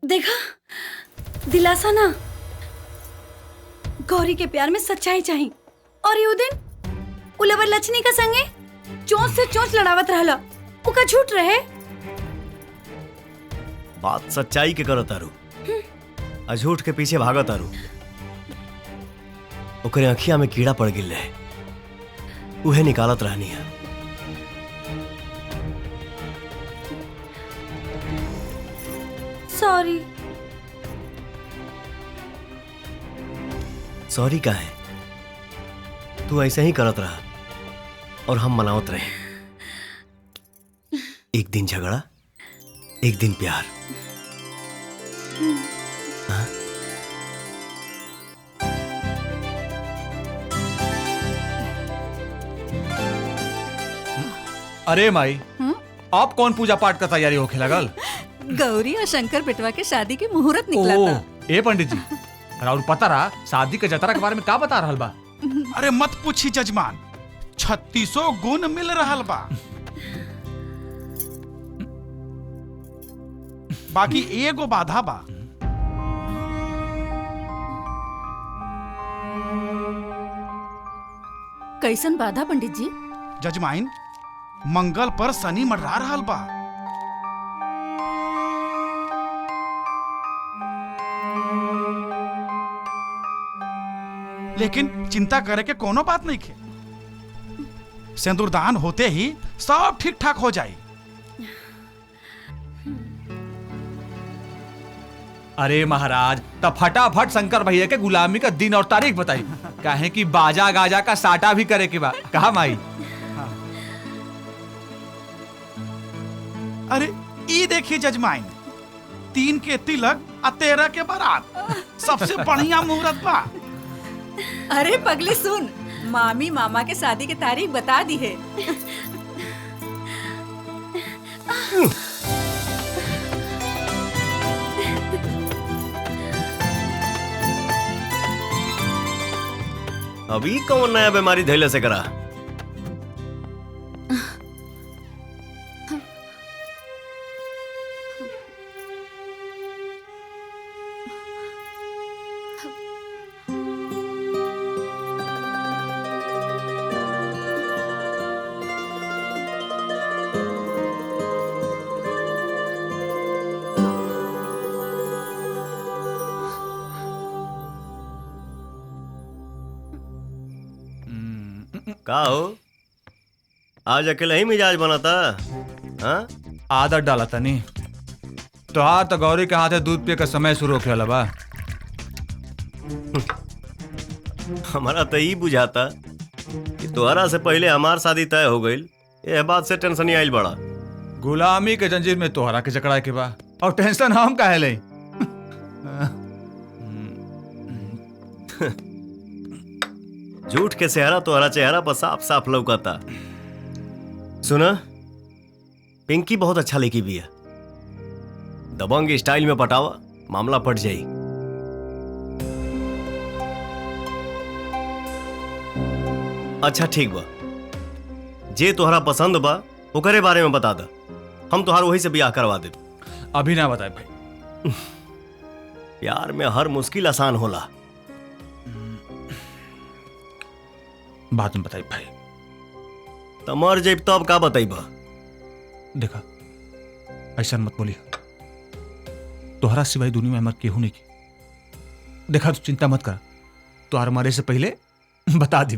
देखा, दिलासा ना। गौरी के प्यार में सच्चाई चाहिए। और यू दिन उलवर लक्ष्मी का संगे चोंच से चोंच लड़ावत रहला, उका झूठ रहे। बात सच्चाई के करो तारू, झूठ के पीछे भागा तारू। ओकरे अखिया में कीड़ा पड़ गिल रहे, उहे निकालत रहनी है। सॉरी। सॉरी का है? तू ऐसे ही करत रहा और हम मनावत रहे। एक दिन झगड़ा, एक दिन प्यार। हाँ? अरे माई, आप कौन पूजा पाठ का तैयारी होके लगल? गौरी और शंकर बेटवा के शादी के मुहूर्त निकला था। ए पंडित जी, और पता रहा शादी के जतरा के बारे में का बता रहल बा? अरे मत पूछी जजमान, 3600 गुण मिल रहल बा। बाकी एगो बाधा बा। कैसन बाधा पंडित जी? जजमाइन, मंगल पर शनि मंडरा रहल बा। लेकिन चिंता करे के कोनो बात नहीं खे। सिंदूरदान होते ही सब ठीक ठाक हो जाए। अरे महाराज, तब फटाफट शंकर भैया के गुलामी का दिन और तारीख बताई, काहे कि बाजा गाजा का साटा भी करे के बा। कहा माई? अरे ई देखिए जजमाइन, 3 के तिलक और 13 के बारात, सबसे बढ़िया मुहूर्त बा। अरे पगली सुन, मामी मामा के शादी की तारीख बता दी है। अभी कौन नया बीमारी धैले से करा? का हो, आज अकेले ही मिजाज बनाता? हाँ? आदत डाला था नहीं तो हाँ, तो गौरी के हाथे दूध पिए का समय शुरू हो गया बा। हमारा तो यही बुझाता कि तोहरा से पहले हमार शादी तय हो गई। ये बात से टेंशन ही आइल बड़ा। गुलामी के जंजीर में तोहरा के जकड़ा के बा, और टेंशन हम काहे ले? झूठ के सेहरा तोहरा चेहरा पर साफ साफ लौकता। सुना, पिंकी बहुत अच्छा लेकी भी है। दबंग स्टाइल में पटावा, मामला पट जाई। अच्छा ठीक बा, जे तोहरा पसंद बा ओकरे बारे में बता दा, हम तोहार वही से ब्याह करवा दे। अभी ना बताए भाई। प्यार में हर मुश्किल आसान होला। बात में बताई भाई। तमर जेब तब का बताइबा? देखा, ऐसा मत बोली, तोहरा सिवाय दुनिया में हमार केहू नहीं की। देखा, तू चिंता मत कर, तोहर मरे से पहले बता दी।